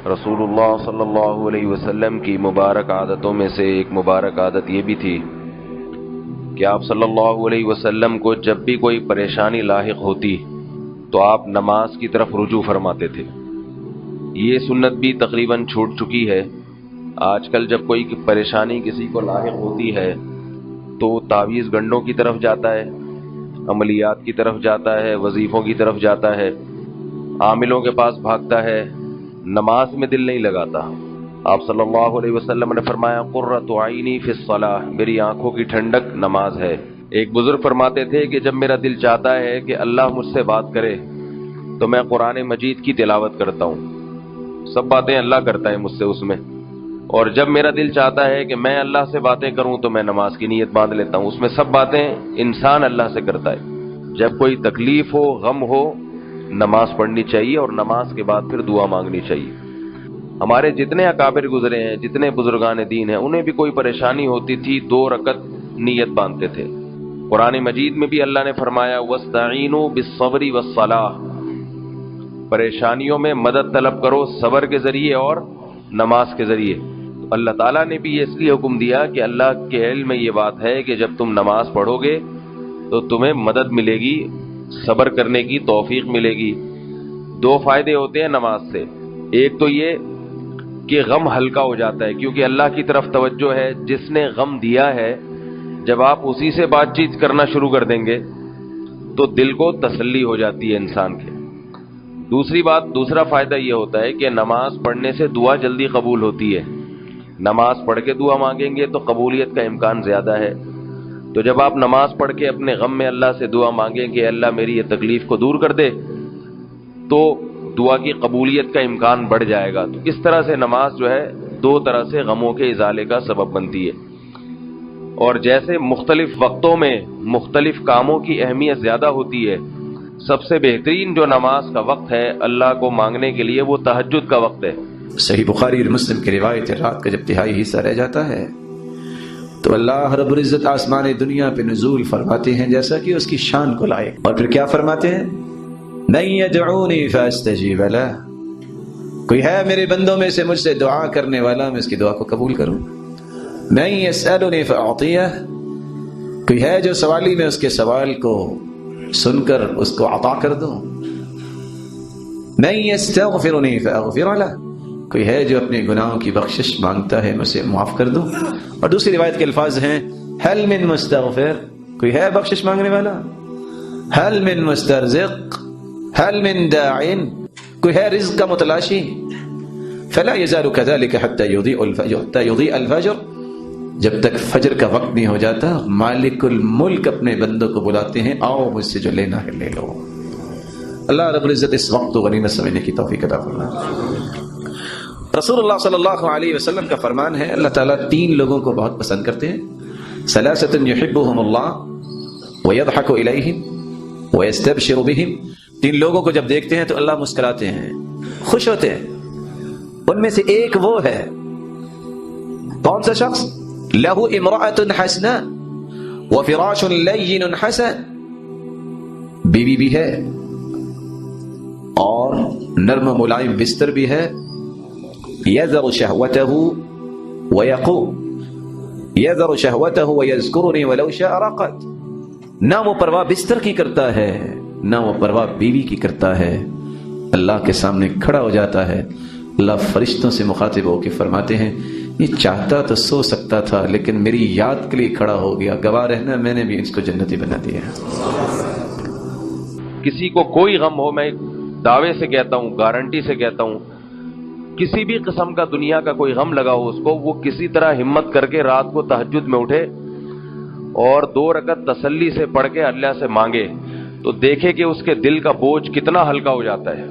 रसूलुल्लाह सल्लल्लाहु अलैहि वसल्लम की मुबारक आदतों में से एक मुबारक आदत ये भी थी कि आप सल्लल्लाहु अलैहि वसल्लम को जब भी कोई परेशानी लाहिक होती तो आप नमाज की तरफ रुजू फरमाते थे। ये सुन्नत भी तकरीबन छूट चुकी है। आजकल जब कोई परेशानी किसी को लाहिक होती है तो तावीज़ गंडों की तरफ जाता है, अमलियात की तरफ जाता है, वजीफ़ों की तरफ जाता है, आमिलों के पास भागता है, नमाज में दिल नहीं लगाता। आप सल्लल्लाहु अलैहि वसल्लम ने फरमाया कुर्रतु आइनी फिस्सलाह, मेरी आंखों की ठंडक नमाज है। एक बुजुर्ग फरमाते थे कि जब मेरा दिल चाहता है कि अल्लाह मुझसे बात करे तो मैं कुरान मजीद की तिलावत करता हूँ। सब बातें अल्लाह करता है मुझसे उसमें, और जब मेरा दिल चाहता है कि मैं अल्लाह से बातें करूं तो मैं नमाज की नीयत बांध लेता हूं। उसमें सब बातें इंसान अल्लाह से करता है। जब कोई तकलीफ हो, गम हो, नमाज पढ़नी चाहिए और नमाज के बाद फिर दुआ मांगनी चाहिए। हमारे जितने अकाबिर गुजरे हैं, जितने बुजुर्गान दीन हैं, उन्हें भी कोई परेशानी होती थी 2 रकत नीयत बांधते थे। कुरान मजीद में भी अल्लाह ने फरमाया वस्तईनु बिस्सब्री वस्सलाह, परेशानियों में मदद तलब करो सब्र के जरिए और नमाज के जरिए। तो अल्लाह ताला ने भी ये इसलिए हुक्म दिया कि अल्लाह के इल्म में ये बात है कि जब तुम नमाज पढ़ोगे तो तुम्हें मदद मिलेगी, सब्र करने की तौफीक मिलेगी। 2 फायदे होते हैं नमाज से। एक तो ये कि गम हल्का हो जाता है, क्योंकि अल्लाह की तरफ तवज्जो है, जिसने गम दिया है जब आप उसी से बातचीत करना शुरू कर देंगे तो दिल को तसल्ली हो जाती है इंसान के। दूसरा फायदा ये होता है कि नमाज पढ़ने से दुआ जल्दी कबूल होती है। नमाज पढ़ के दुआ मांगेंगे तो कबूलियत का इम्कान ज्यादा है। तो जब आप नमाज पढ़ के अपने गम में अल्लाह से दुआ मांगें कि अल्लाह मेरी ये तकलीफ को दूर कर दे, तो दुआ की कबूलियत का इम्कान बढ़ जाएगा। तो इस तरह से नमाज जो है 2 तरह से गमों के इजाले का सबब बनती है। और जैसे मुख्तलिफ वक्तों में मुख्तलिफ कामों की अहमियत ज्यादा होती है, सबसे बेहतरीन जो नमाज का वक्त है अल्लाह को मांगने के लिए वो तहज्जुद का वक्त है। सही बुखारी और मुस्लिम की रिवायत है, रात का जब तिहाई हिस्सा रह जाता है तो अल्लाह रब्बुल इज्जत आसमान दुनिया पे नुज़ूल फरमाते हैं जैसा कि उसकी शान को लायक। और फिर क्या फरमाते हैं, मन यदऊनी फअस्तजीब लह, कोई है मेरे बंदों में से मुझसे दुआ करने वाला, मैं उसकी दुआ को कबूल करूं। मन यसअलुनी फअतियह, कोई है जो सवाली में उसके सवाल को सुनकर उसको अता कर दूं। मन यस्तगफिरुनी फअगफिर लह, कोई है जो अपने गुनाहों की बख्शिश मांगता है मैं उसे माफ कर दूं। और दूसरी रिवायत के अल्फाज हैं हल मिन मुस्तगफिर, कोई है बख्शिश मांगने वाला। हल मिन मुस्तरज़िक, हल मिन दाइन, कोई है रिज़्क़ का मुतलाशी। फला यज़ालु कज़ालिक हत्ता युज़ी अल फज्र, जब तक फजर का वक्त नहीं हो जाता मालिकुल मुल्क अपने बंदों को बुलाते हैं, आओ मुझसे जो लेना है ले लो। अल्लाह रब्बुल इज्जत इस वक्त को गनीमत समझने की तौफीक अता फरमाए। रसूलुल्लाह सल्लल्लाहु अलैहि वसल्लम का फरमान है अल्लाह ताला 3 लोगों को बहुत पसंद करते हैं। सलासतुन युहिब्बुहुमुल्लाह व यضحक इलैहिम व यस्तबशिरु बिहिम, 3 लोगों को जब देखते हैं तो अल्लाह मुस्कुराते हैं, खुश होते हैं। उनमें से एक वो है, कौन सा शख्स, लहू इमराअतुन हसना व फिराशुन लय्यिनुन हसन, बीवी भी है और नर्म मुलायम बिस्तर भी है। यज़रु शहवतहु व यक़ूम, यज़रु शहवतहु व यज़कुरुनी वलौ शाअ रक़द, ना वो परवाह बिस्तर की करता है ना वो परवाह बीवी की करता है, अल्लाह के सामने खड़ा हो जाता है। अल्लाह फरिश्तों से मुखातिब होकर फरमाते हैं ये चाहता तो सो सकता था लेकिन मेरी याद के लिए खड़ा हो गया, गवाह रहना मैंने भी इसको जन्नती बना दिया। किसी को कोई गम हो, मैं दावे से कहता हूं, गारंटी से कहता हूं, किसी भी किस्म का दुनिया का कोई गम लगा हो उसको, वो किसी तरह हिम्मत करके रात को तहज्जुद में उठे और 2 रकत तसल्ली से पढ़ के अल्लाह से मांगे तो देखे कि उसके दिल का बोझ कितना हल्का हो जाता है।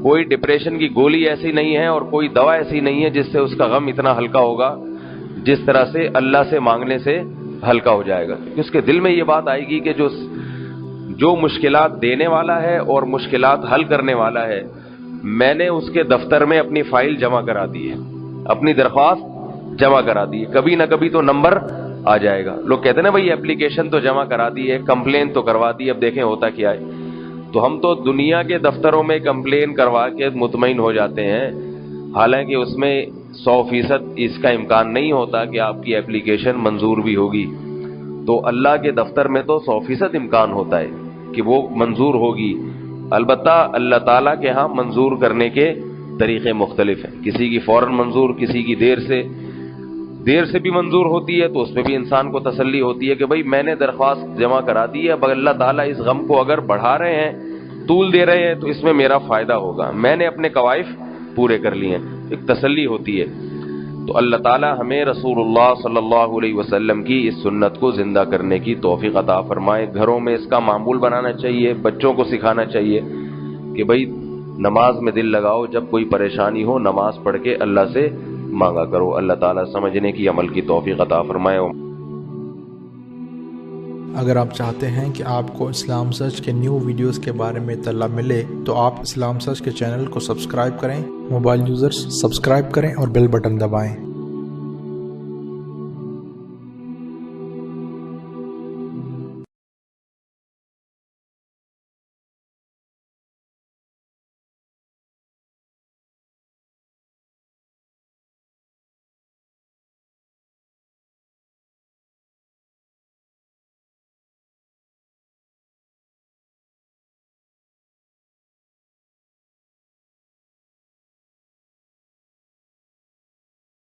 कोई डिप्रेशन की गोली ऐसी नहीं है और कोई दवा ऐसी नहीं है जिससे उसका गम इतना हल्का होगा जिस तरह से अल्लाह से मांगने से हल्का हो जाएगा। उसके दिल में ये बात आएगी कि जो मुश्किलात देने वाला है और मुश्किलात हल करने वाला है, मैंने उसके दफ्तर में अपनी फाइल जमा करा दी है, अपनी दरख्वास्त जमा करा दी है, कभी ना कभी तो नंबर आ जाएगा। लोग कहते हैं ना भाई एप्लीकेशन तो जमा करा दी है, कंप्लेन तो करवा दी, अब देखें होता क्या है। तो हम तो दुनिया के दफ्तरों में कंप्लेन करवा के मुतमईन हो जाते हैं, حالانکہ اس میں 100% اس کا امکان نہیں ہوتا کہ آپ کی اپلیکیشن منظور بھی ہوگی. تو اللہ کے دفتر میں تو 100% امکان ہوتا ہے کہ وہ منظور ہوگی. البتہ اللہ تعالیٰ کے ہاں منظور کرنے کے طریقے مختلف ہیں. کسی کی فوراً منظور، کسی کی دیر سے بھی منظور ہوتی ہے، تو اس پہ بھی انسان کو تسلی ہوتی ہے کہ بھائی میں نے درخواست جمع کرا دی ہے، اب اللہ تعالیٰ اس غم کو اگر بڑھا رہے ہیں، طول دے رہے ہیں، تو اس میں میرا فائدہ ہوگا، میں نے اپنے کوائف پورے کر لیے ہیں. ایک تسلی ہوتی ہے. تو اللہ تعالیٰ ہمیں رسول اللہ صلی اللہ علیہ وسلم کی اس سنت کو زندہ کرنے کی توفیق عطا فرمائے. گھروں میں اس کا معمول بنانا چاہیے، بچوں کو سکھانا چاہیے کہ بھائی نماز میں دل لگاؤ، جب کوئی پریشانی ہو نماز پڑھ کے اللہ سے مانگا کرو. اللہ تعالیٰ سمجھنے کی، عمل کی توفیق عطا فرمائے. اگر آپ چاہتے ہیں کہ آپ کو اسلام سرچ کے نیو ویڈیوز کے بارے میں اطلاع ملے تو آپ اسلام سرچ کے چینل کو سبسکرائب کریں. موبائل یوزرز سبسکرائب کریں اور بیل بٹن دبائیں.